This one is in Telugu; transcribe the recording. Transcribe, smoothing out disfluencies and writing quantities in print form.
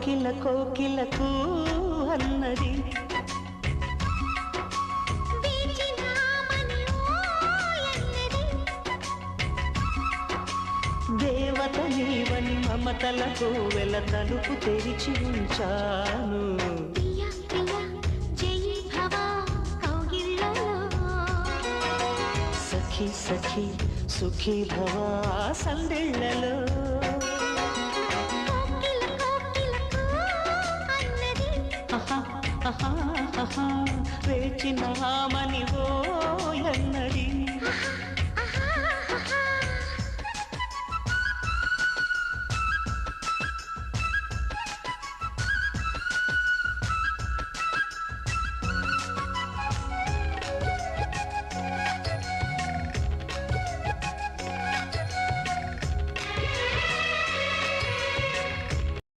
కోకిల కోకిలకు అన్నది దేవత నీవని మమతలకు వెల తలుపు తెరిచి ఉంచాను. సఖీ సఖీ సుఖీ భవా సందిళ్ళలో వేచినామని ఓ ఎన్నది